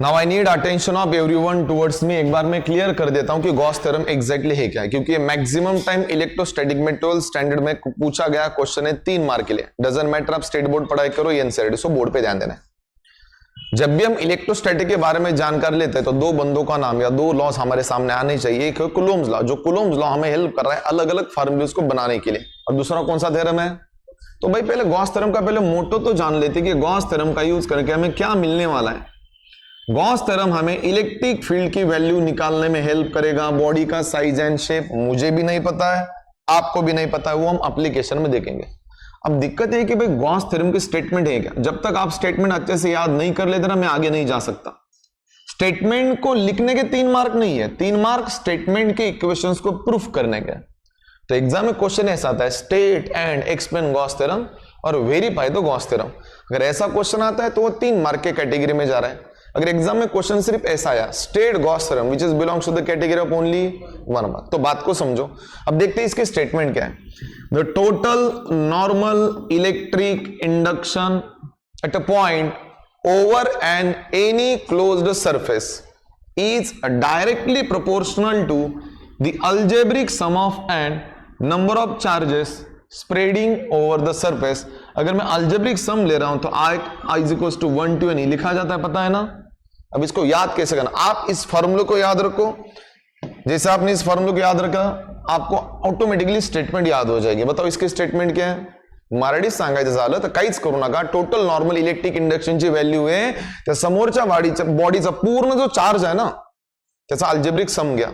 Now I need attention of everyone towards me. एक बार मैं clear कर देता हूं कि गॉस थ्योरम एग्जैक्टली है क्या, क्योंकि मैक्सिमम टाइम इलेक्ट्रोस्टैटिक में 12th स्टैंडर्ड में पूछा गया क्वेश्चन है 3 मार्क के लिए। डजंट मैटर आप स्टेट बोर्ड पढ़ाई करो या एनसीईआरटी, सो बोर्ड पे ध्यान देना है। जब भी हम इलेक्ट्रोस्टैटिक के बारे में जानकारी लेते हैं तो 2 बंदों का नाम या 2 लॉस हमारे सामने आने चाहिए। एक है कूलोम्स लॉ, जो कूलोम्स लॉ हमें हेल्प कर रहा है अलग अलग फार्मूलेस को बनाने के लिए, और दूसरा कौन सा थ्योरम है। तो भाई पहले गॉस थ्योरम का पहले मोटो तो जान लेते कि गॉस थ्योरम का यूज करके हमें क्या मिलने वाला है। गॉस थ्योरम हमें इलेक्ट्रिक फील्ड की वैल्यू निकालने में हेल्प करेगा। बॉडी का साइज एंड शेप मुझे भी नहीं पता है, आपको भी नहीं पता है, वो हम एप्लीकेशन में देखेंगे। अब दिक्कत है कि भाई गॉस थ्योरम की स्टेटमेंट है क्या, जब तक आप स्टेटमेंट अच्छे से याद नहीं कर लेते ना मैं आगे नहीं जा सकता। स्टेटमेंट को लिखने के 3 मार्क नहीं है, 3 मार्क स्टेटमेंट के इक्वेशंस को प्रूफ करने के। तो एग्जाम में क्वेश्चन ऐसा आता है, state and explain Gauss theorem और वेरीफाई द गॉस थ्योरम। अगर ऐसा क्वेश्चन आता है तो वो 3 मार्क के कैटेगरी में जा रहा है। अगर एग्जाम में क्वेश्चन सिर्फ ऐसा आया, state Gauss theorem which is belongs to the category of only 1 mark, तो बात को समझो। अब देखते हैं इसके स्टेटमेंट क्या है। The total normal electric induction at a point over an any closed surface is directly proportional to the algebraic sum of an number of charges spreading over the surface. अगर मैं अलजेब्रिक सम ले रहा हूं तो I is equal to 1 to n लिखा जाता है, पता है ना। अब इसको याद कैसे करना, आप इस फॉर्मूले को याद रखो। जैसे आपने इस फॉर्मूले को याद रखा आपको ऑटोमेटिकली स्टेटमेंट याद हो जाएगी। बताओ इसके स्टेटमेंट क्या है। मराठी सांगायचं झालं तर काहीच करू नका, टोटल नॉर्मल इलेक्ट्रिक इंडक्शनची व्हॅल्यू आहे त्या समोरच्या बॉडीचा पूर्ण जो चार्ज आहे ना त्याचा अल्जेब्रिक सम घ्या।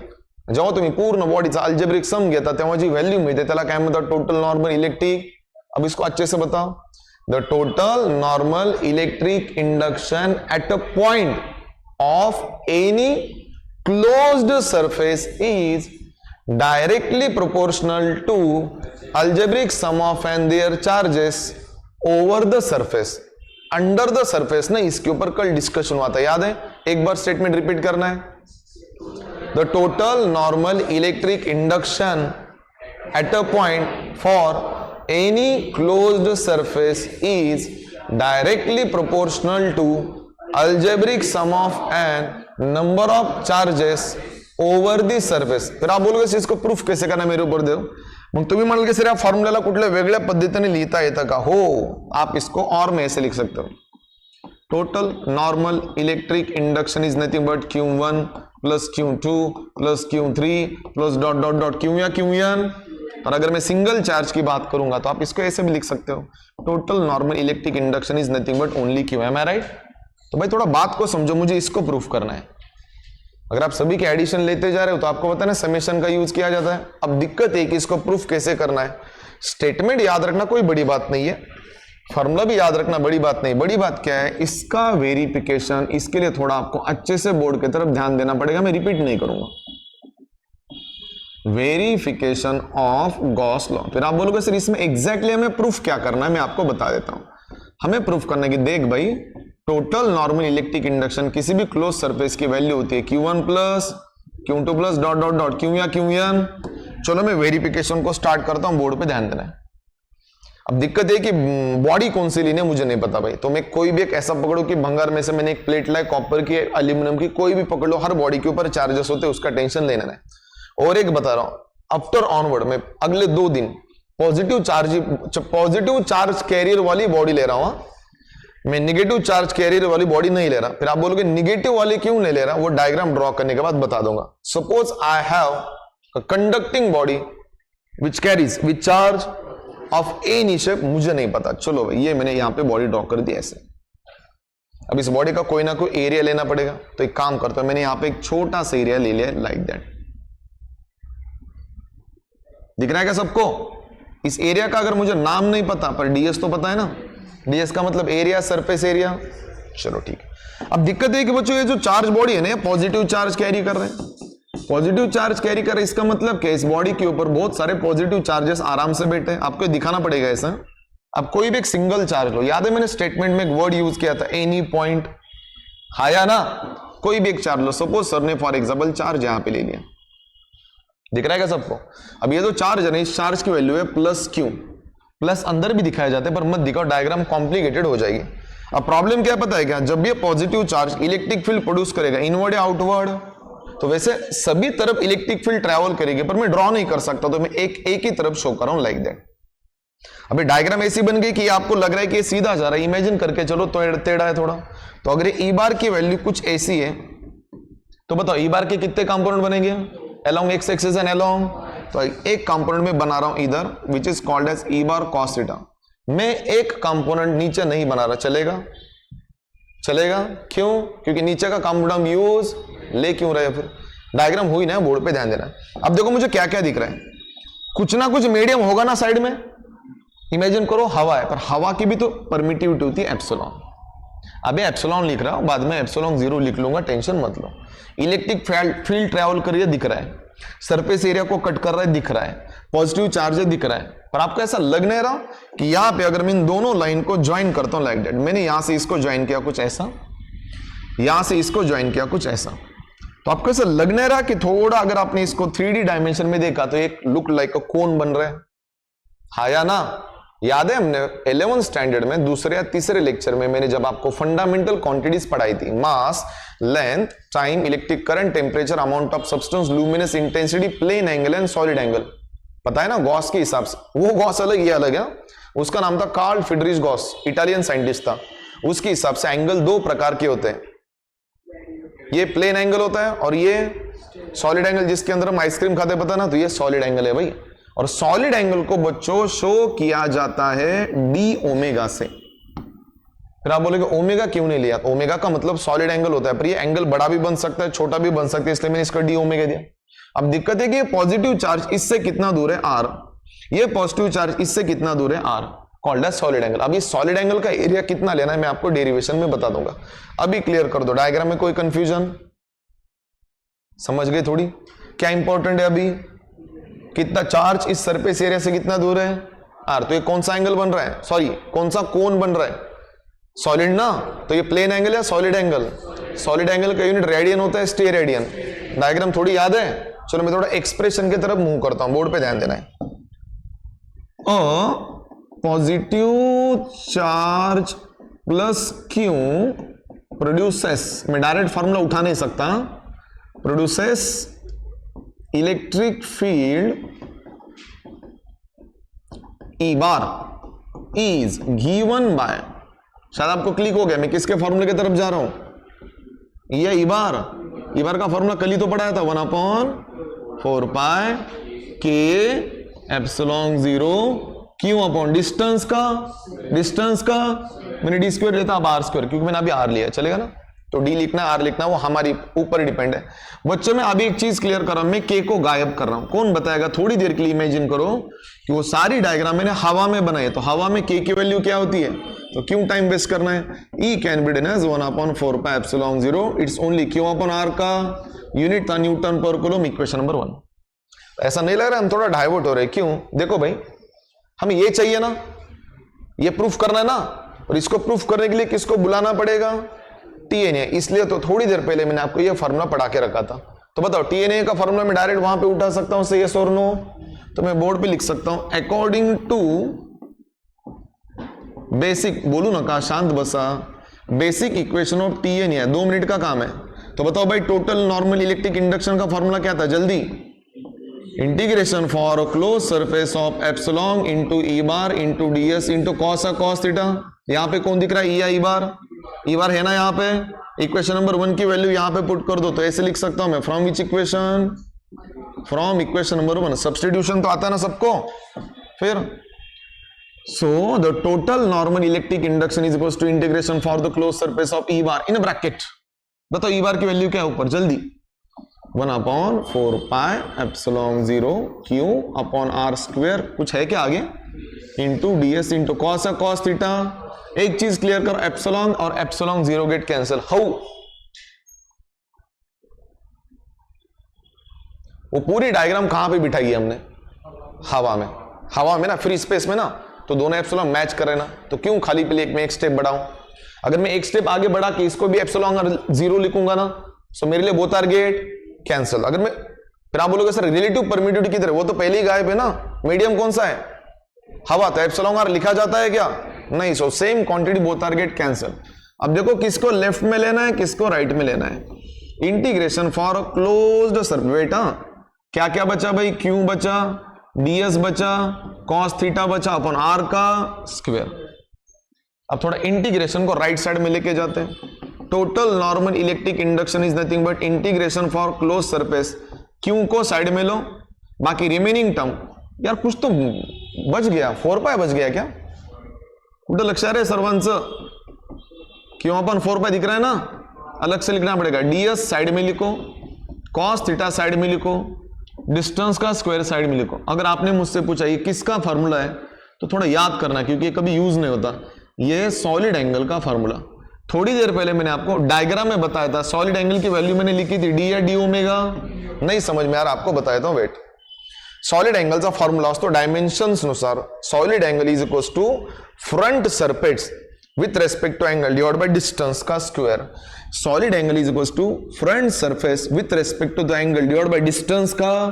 जेव्हा तुम्ही पूर्ण बॉडीचा अल्जेब्रिक सम घेता तेव्हा जी व्हॅल्यू मिळते त्याला काय म्हणतात, टोटल नॉर्मल इलेक्ट्रिक। अब इसको अच्छे से बताओ, the total normal electric induction at a point of any closed surface is directly proportional to algebraic sum of and their charges over the surface under the surface। ना इसके ऊपर कल discussion हुआ था, याद है। एक बार स्टेटमेंट रिपीट करना है। The total normal electric induction at a point for any closed surface is directly proportional to algebraic sum of and number of charges over the surface। फिर आप बोलोगे इसको प्रूफ कैसे करना, मेरे ऊपर दो। मग तुम्ही म्हणाल की सर या फॉर्म्युला कुठल्या वेगळ्या पद्धतीने लिहिता येतं का। हो, आप इसको और में ऐसे लिख सकते हो। Total normal electric induction is nothing but Q1 plus Q2 plus Q3 plus dot dot dot Q या Qn। और अगर मैं सिंगल चार्ज की बात करूंगा तो आप इसको ऐसे भी लिख सकते हो, total normal electric induction is nothing but only Q। Am I right. तो भाई थोड़ा बात को समझो, मुझे इसको प्रूफ करना है। अगर आप सभी के एडिशन लेते जा रहे हो तो आपको पता है ना समेशन का यूज किया जाता है। अब दिक्कत है कि इसको प्रूफ कैसे करना है। स्टेटमेंट याद रखना कोई बड़ी बात नहीं है, फॉर्मूला भी याद रखना बड़ी बात नहीं। बड़ी बात क्या है, इसका वेरिफिकेशन। इसके लिए थोड़ा आपको अच्छे से बोर्ड की तरफ ध्यान देना पड़ेगा, मैं रिपीट नहीं करूंगा। Verification of Gauss law. फिर आप बोलोगे सर इसमें एग्जैक्टली हमें प्रूफ क्या करना है, मैं आपको बता देता हूं। हमें प्रूफ करना है कि देख भाई, टोटल नॉर्मल इलेक्ट्रिक इंडक्शन किसी भी क्लोज सरफेस की वैल्यू होती है Q1 plus Q2 plus dot dot dot Q या Qn। चलो मैं वेरिफिकेशन को स्टार्ट करता हूं, बोर्ड पे ध्यान देना है। अब दिक्कत है कि बॉडी कौन सी लेनी है मुझे नहीं पता भाई, तो मैं कोई भी एक ऐसा पकड़ो कि भंगार में से मैंने एक प्लेट लाई, कॉपर की, एल्यूमिनियम की, कोई भी पकड़ लो, हर बॉडी के ऊपर चार्जेस होते हैं, उसका टेंशन लेना है। और एक बता रहा हूं, आफ्टर ऑनवर्ड में अगले 2 दिन पॉजिटिव चार्ज कैरियर वाली बॉडी ले रहा हूं, मैं निगेटिव चार्ज कैरियर वाली बॉडी नहीं ले रहा। फिर आप बोलोगे निगेटिव वाली क्यों नहीं ले रहा, वो डायग्राम ड्रॉ करने के बाद बता दूंगा। Suppose I have a conducting body which carries which charge of any shape, मुझे नहीं पता। चलो भाई ये मैंने यहां पे बॉडी ड्रॉ कर दी ऐसे। अब इस बॉडी का कोई ना कोई एरिया लेना पड़ेगा, तो एक काम करता हूं, मैंने यहां पे एक छोटा सा एरिया ले लिया लाइक दैट। दिख रहा है क्या सबको। इस एरिया का अगर मुझे नाम नहीं पता पर डीएस तो पता है ना, डीएस का मतलब एरिया, सरफेस एरिया। चलो ठीक है। अब दिक्कत है कि बच्चों ये जो चार्ज बॉडी है ना, पॉजिटिव चार्ज कैरी कर रहे हैं। पॉजिटिव चार्ज कैरी कर रहे हैं इसका मतलब क्या, इस बॉडी के ऊपर बहुत सारे पॉजिटिव चार्जेस आराम से बैठे हैं। आपको दिखाना पड़ेगा ऐसा। अब कोई भी एक सिंगल चार्ज लो, याद है मैंने स्टेटमेंट में एक वर्ड यूज किया था, एनी पॉइंट, हाया ना। कोई भी एक चार्ज लो, सपोज सर ने फॉर एग्जाम्पल चार्ज यहां पे ले लिया, दिख रहा है क्या सबको। अब ये जो चार्ज है ना, इस चार्ज की वैल्यू है प्लस Q। प्लस अंदर भी दिखाया जाता है पर मत दिखाओ, डायग्राम कॉम्प्लिकेटेड हो जाएगी। अब प्रॉब्लम क्या पता है क्या, जब ये positive charge electric field produce करेगा इनवर्ड या आउटवर्ड, तो वैसे सभी तरफ इलेक्ट्रिक फील्ड ट्रैवल करेगी, पर मैं ड्रॉ नहीं कर सकता, तो मैं एक ही तरफ शो कर रहा हूं लाइक दैट। अभी डायग्राम ऐसी बन गई कि आपको लग रहा है कि ये सीधा जा रहा है, इमेजिन करके चलो तो टेढ़ा है थोड़ा। तो अगर ई बार की वैल्यू कुछ ऐसी है तो बताओ ई बार के कितने कंपोनेंट बनेंगे, along x axis and along, तो एक कंपोनेंट में बना रहा हूं इधर which is called as E bar cos theta. मैं एक कंपोनेंट नीचे नहीं बना रहा, चलेगा? चलेगा क्यों? क्योंकि नीचे का कंपोनेंट हम यूज ले क्यों रहे, फिर डायग्राम हुई ना, बोर्ड पे ध्यान देना। अब देखो मुझे क्या क्या दिख रहा है, कुछ ना कुछ मीडियम होगा ना साइड में, इमेजिन करो हवा है, पर हवा की भी तो परमिटिविटी होती है एप्सिलॉन। अबे एप्सिलॉन लिख रहा हूं, बाद में एप्सिलॉन 0 लिख लूंगा, टेंशन मत लो। इलेक्ट्रिक फील्ड ट्रैवल कर रही है दिख रहा है, सरफेस एरिया को कट कर रहा है दिख रहा है, पॉजिटिव चार्ज दिख रहा है, पर आपको ऐसा लग नहीं रहा कि यहां पे अगर मैं इन दोनों लाइन को ज्वाइन करता हूं लाइक दैट, मैंने यहां से इसको ज्वाइन किया कुछ ऐसा, यहां से इसको ज्वाइन किया कुछ ऐसा, तो आपको ऐसा लग नहीं रहा कि थोड़ा अगर आपने इसको 3D डायमेंशन में देखा तो एक लुक लाइक अ कोन बन रहा है, हाँ या ना? याद है हमने 11th स्टैंडर्ड में दूसरे या तीसरे लेक्चर में मैंने जब आपको फंडामेंटल क्वांटिटीज पढ़ाई थी, mass, length, time, electric current, temperature, amount of substance, luminous intensity, plane angle and solid angle, पता है ना गॉस के हिसाब से, वो गॉस अलग ये अलग है, उसका नाम था कार्ल फ्रीडरिच गॉस, इटालियन साइंटिस्ट था, उसके हिसाब से एंगल दो प्रकार के होते हैं, ये प्लेन एंगल होता है और ये सॉलिड एंगल, जिसके अंदर हम आइसक्रीम खाते पता ना, तो ये सॉलिड एंगल है भाई। और सॉलिड एंगल को बच्चों शो किया जाता है डी ओमेगा से। फिर आप बोलेगे ओमेगा क्यों नहीं लिया, ओमेगा का मतलब सॉलिड एंगल होता है, पर ये एंगल बड़ा भी बन सकता है छोटा भी बन सकता है, इसलिए मैंने इसका डी ओमेगा दिया। अब दिक्कत है कि ये पॉजिटिव चार्ज इससे कितना दूर है आर, ये पॉजिटिव चार्ज इससे कितना दूर है R, called as solid angle. अब इस सॉलिड एंगल का एरिया कितना लेना है मैं आपको डेरिवेशन में बता दूंगा, अभी क्लियर कर दो। डायग्राम में कोई कंफ्यूजन समझ गए थोड़ी? क्या इंपॉर्टेंट है अभी, कितना चार्ज इस सरफेस एरिया से कितना दूर है आर, तो ये कौन सा एंगल बन रहा है, सॉरी कौन सा कोन बन रहा है, सॉलिड ना, तो ये प्लेन एंगल या सॉलिड एंगल, सॉलिड एंगल का यूनिट रेडियन होता है, स्टे रेडियन। डायग्राम थोड़ी याद है? चलो मैं थोड़ा एक्सप्रेशन की तरफ मूव करता हूं, बोर्ड पे ध्यान देना है। Positive charge plus Q produces, मैं डायरेक्ट फॉर्मूला उठा नहीं सकता, produces electric field E bar is given by, शायद आपको क्लिक हो गया मैं किसके फॉर्मूले की तरफ जा रहा हूं, ये ई बार का फॉर्मूला कल ही तो पढ़ाया था, 1/4 पाई के एप्सिलॉन 0 क्यों अपॉन डिस्टेंस का मैंने डी स्क्वायर लेता, अब आर स्क्वायर, क्योंकि मैंने अभी आर लिया, चलेगा ना, तो डी लिखना आर लिखना वो हमारी ऊपर डिपेंड है। बच्चों में अभी एक चीज क्लियर कर रहा हूं, मैं के को गायब कर रहा हूं, कौन बताएगा? थोड़ी देर के लिए इमेजिन करो कि वो सारी डायग्राम मैंने हवा में बनाई है, तो हवा में के की वैल्यू क्या होती है, तो क्यों टाइम वेस्ट करना है, E can be done as 1/4 pi epsilon 0, it's only q upon r का यूनिट था newton per coulomb, equation number 1। ऐसा नहीं लग रहा हम थोड़ा डाइवर्ट हो रहे, क्यों? देखो भाई हमें ये चाहिए ना, ये प्रूफ करना है ना, और इसको प्रूफ करने के लिए किसको बुलाना पड़ेगा, टीएनए, इसलिए तो थोड़ी देर पहले मैंने आपको ये फॉर्मूला पढ़ा के रखा था। तो बताओ टीएनए का फॉर्मूला मैं डायरेक्ट वहां पे उठा सकता हूं से यस और नो, तो मैं बोर्ड पे लिख सकता हूं अकॉर्डिंग टू बेसिक, बोलू ना कहा शांत बसा, basic equation of TNA, 2 minute का काम है। तो बताओ भाई टोटल नॉर्मल इलेक्ट्रिक इंडक्शन का फॉर्मूला क्या था, जल्दी, integration for close surface of epsilon into E bar into DS into cos theta. यहां पे कौन दिख रहा है, ई बार है ना, यहाँ पे इक्वेशन नंबर 1 की वैल्यू यहाँ पे पुट कर दो, तो ऐसे लिख सकता हूं मैं, from which equation, from equation number 1, substitution तो आता है ना सबको, फिर so the total normal electric induction is equal to integration for the close surface of E bar in bracket. बताओ ई बार की वैल्यू क्या है ऊपर, जल्दी, 1/4 pi epsilon 0 Q upon R square, कुछ है क्या आगे, into DS into cos theta. एक चीज क्लियर कर, एप्सिलॉन और एप्सिलॉन 0 गेट कैंसिल, हाउ, वो पूरी डायग्राम कहां पे बिठाई है हमने, हवा में ना, फ्री स्पेस में ना, तो दोनों एप्सिलॉन मैच कर रहे ना, तो क्यों खाली पे मैं एक स्टेप बढ़ाऊं, अगर मैं एक स्टेप आगे बढ़ा के इसको भी एप्सिलॉन 0 लिखूंगा ना, तो मेरे लिए बोथ आर गेट कैंसिल। अगर मैं, फिर आप बोलोगे सर रिलेटिव परमिटिविटी किधर है, वो तो पहले ही गायब है ना, मीडियम कौन सा है, हवा, तो एप्सिलॉन आर लिखा जाता है क्या, नहीं, so same quantity both are get cancel. अब देखो किसको लेफ्ट में लेना है, किसको राइट में लेना है। इंटीग्रेशन फॉर क्लोज्ड सर्कल, बेटा क्या क्या बचा भाई, क्यू बचा, ds बचा, cos थीटा बचा अपन r का स्क्वायर। अब थोड़ा इंटीग्रेशन को राइट साइड में लेके जाते हैं। Total normal electric induction is nothing but integration for close surface, Q को साइड में लो, बाकी रिमेनिंग टर्म, यार कुछ तो बच गया, 4 पाय बच गया क्या, कुठं लक्ष आहे सर्वांचं, क्यों अपन 4 पाय दिख रहा है ना, अलग से लिखना पड़ेगा। ds साइड में लिखो, cos थीटा साइड में लिखो, डिस्टेंस का स्क्वायर साइड में लिखो। अगर आपने मुझसे पूछा ये किसका फार्मूला है तो थोड़ा याद करना, क्योंकि ये कभी यूज नहीं होता। ये सॉलिड एंगल का फार्मूला, थोड़ी देर पहले मैंने आपको डायग्राम में बताया था। सॉलिड एंगल की वैल्यू मैंने लिखी थी डी या डी ओमेगा, नहीं समझ में आ रहा, आपको बताया था, वेट। सॉलिड एंगलचा फॉर्म्युला असतो डायमेन्शन्स नुसार, solid angle is equals to front surface with respect to angle divide by distance का square. Solid angle is equals to front surface with respect to the angle divide by distance का।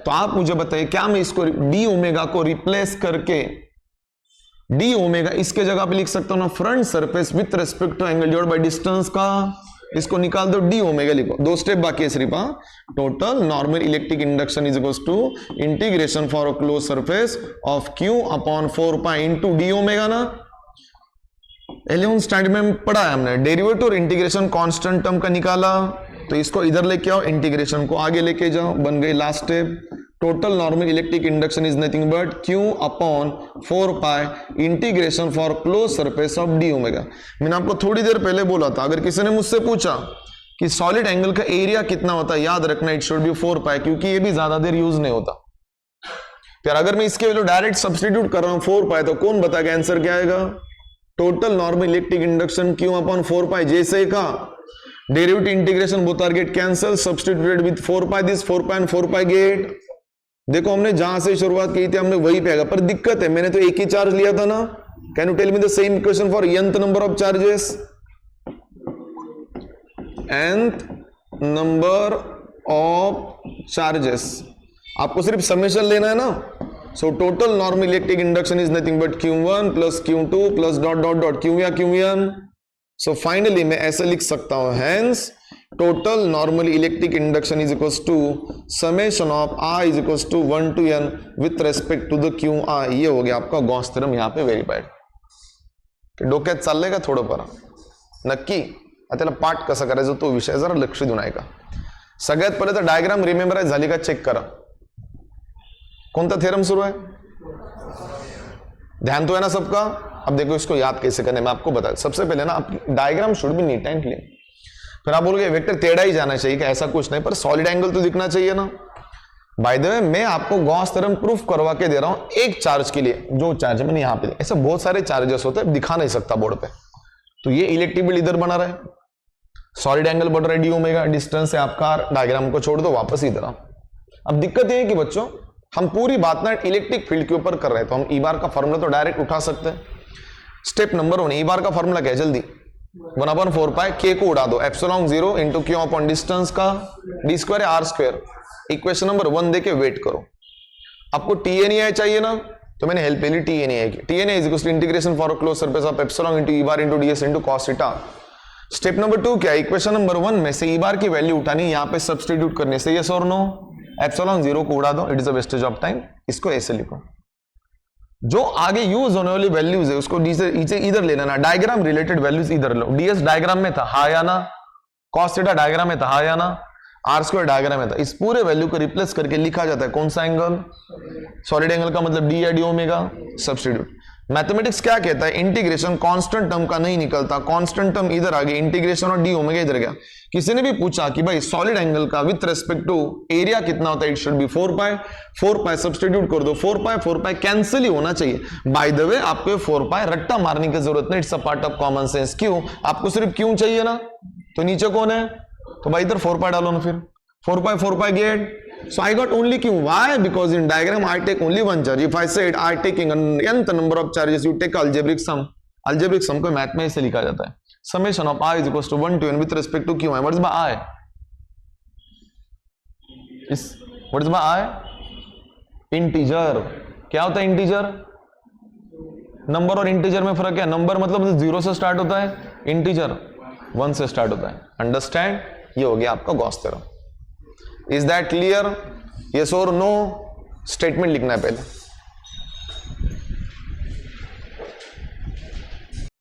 तो आप मुझे बताइए, क्या मैं इसको डी ओमेगा को रिप्लेस करके डी ओमेगा इसके जगह पे लिख सकता हूं ना, front surface with respect to angle divide by distance का, इसको निकाल दो, डी ओमेगा लिखो। 2 स्टेप बाकी है सिर्फ। Total normal electric induction is equals to integration for a close surface of Q upon 4 pi into D omega ना। 11th standard में पढ़ा है हमने, डेरिवेटिव और इंटीग्रेशन कांस्टेंट टर्म का निकाला, तो इसको इधर लेके आओ, इंटीग्रेशन को आगे लेके जाओ, बन गई last step. Total normal electric induction is nothing but Q upon 4 pi integration for close surface of D omega. मैंने आपको थोड़ी देर पहले बोला था, अगर किसी ने मुझसे पूछा कि सॉलिड एंगल का एरिया कितना होता है, याद रखना इट शुड बी 4 पाई, क्योंकि ये भी ज्यादा देर यूज नहीं होता। फिर अगर मैं इसके वैल्यू डायरेक्ट सब्स्टिट्यूट कर रहा हूं 4 पाई, तो कौन बताएगा आंसर क्या आएगा। Total normal electric induction Q upon 4 pi, जैसे का derivative integration both are get cancel, substituted with 4 pi, this 4 pi and 4 pi get. देखो हमने जहां से शुरुआत की थी हमने वही पे आएगा, पर दिक्कत है मैंने तो एक ही चार्ज लिया था ना। Can you tell me the same equation for nth number of charges, nth number of charges, आपको सिर्फ समेशन लेना है ना। So total normal electric induction is nothing but Q1 plus Q2 plus dot dot dot Q या Q1। So finally मैं ऐसे लिख सकता हूं, hence total normal electric induction is equals to summation of I is equals to 1 to n with respect to the QI। ये हो गया आपका गॉस थ्योरम यहाँ पे व्हेरिफाईड। डोक्यात चाललंय का थोडंफार नक्की, त्याला पाठ कसा करायचा तो विषय जरा लक्ष देऊन ऐका। सगळ्यात पहिले तर डायग्राम रिमेंबराइज झाली का चेक करा, कौन-सा थ्योरम शुरू है, ध्यान तो है ना सबका। अब देखो इसको याद कैसे करने मैं आपको बता, सबसे पहले ना आप diagram should be neat and clean. फिर आप बोलोगे वेक्टर टेढ़ा ही जाना चाहिए, कि ऐसा कुछ नहीं, पर सॉलिड एंगल तो दिखना चाहिए ना। बाय द वे मैं आपको गॉस थ्योरम प्रूफ करवा के दे रहा हूं एक चार्ज के लिए, जो चार्ज मैंने यहां पे, ऐसे बहुत सारे चार्जेस होते हैं, दिखा नहीं सकता बोर्ड पे। तो ये इलेक्ट्रिक फील्ड इधर बना रहा है, सॉलिड एंगल बढ़ रहा है डी ओमेगा, डिस्टेंस है आपका, डायग्राम को छोड़ दो वापस इधर आओ। अब दिक्कत ये है कि बच्चों हम पूरी बात ना इलेक्ट्रिक फील्ड के ऊपर कर रहे हैं, तो हम ई बार का फॉर्मूला तो डायरेक्ट उठा सकते हैं। स्टेप नंबर 1, ई बार का फॉर्मूला क्या है, जल्दी 1/4 पाई के को उड़ा दो, epsilon 0 into Q upon distance का D square R square. Equation number 1 देके वेट करो। आपको TNEI चाहिए ना, तो मैंने हेल्प ले ली TNEI की। TNEI is equal to integration for a close surface of epsilon into E bar into ds into cos theta. Step number 2 क्या है, इक्वेशन नंबर 1 में से ई बार की वैल्यू उठानी, यहां पे सब्स्टिट्यूट करने से, यस और नो, एप्सिलॉन 0 को उड़ा दो, it is a wastage of time. इसको ऐसे लिखो, जो आगे यूज होने वाली वैल्यूज है उसको इधर ले लेना, डायग्राम रिलेटेड वैल्यूज इधर लो। ds डायग्राम में था हा या ना, cos थीटा डायग्राम में था हा या ना, आर स्क्वायर डायग्राम में था। इस पूरे वैल्यू को रिप्लेस करके लिखा जाता है कौन सा एंगल, सॉलिड एंगल का मतलब डी या डी ओमेगा। सब्स्टिट्यूट मैथमेटिक्स क्या कहता है, इंटीग्रेशन कांस्टेंट टर्म का नहीं निकलता, कांस्टेंट टर्म इधर आ गया, इंटीग्रेशन और डी ओमेगा इधर गया। किसी ने भी पूछा कि भाई सॉलिड एंगल का विथ रेस्पेक्ट टू एरिया कितना होता है, it should be 4 pi. 4 pi substitute कर दो, 4 पाई कैंसिल ही होना चाहिए। बाय द वे आपको 4 पाई रट्टा मारने की जरूरत नहीं, it's a part of common sense. क्यों, आपको सिर्फ क्यों चाहिए ना, तो नीचे कौन है, तो भाई इधर 4 पाई डालो ना, फिर 4 pi gate. So I got only Q. Why? Because in diagram I take only one charge. If I said I taking an nth number of charges, you take algebraic sum. Algebraic sum को math में ऐसे लिखा जाता है, summation of I is equals to 1 to n with respect to Q. What is my I? What is my I? Integer. क्या होता है integer? Number और इंटीजर में फर्क है, नंबर मतलब 0 से स्टार्ट होता है, इंटीजर 1 से स्टार्ट होता है। अंडरस्टैंड? ये हो गया आपका Gauss theorem. Is that clear? Yes और नो स्टेटमेंट लिखना है पहले।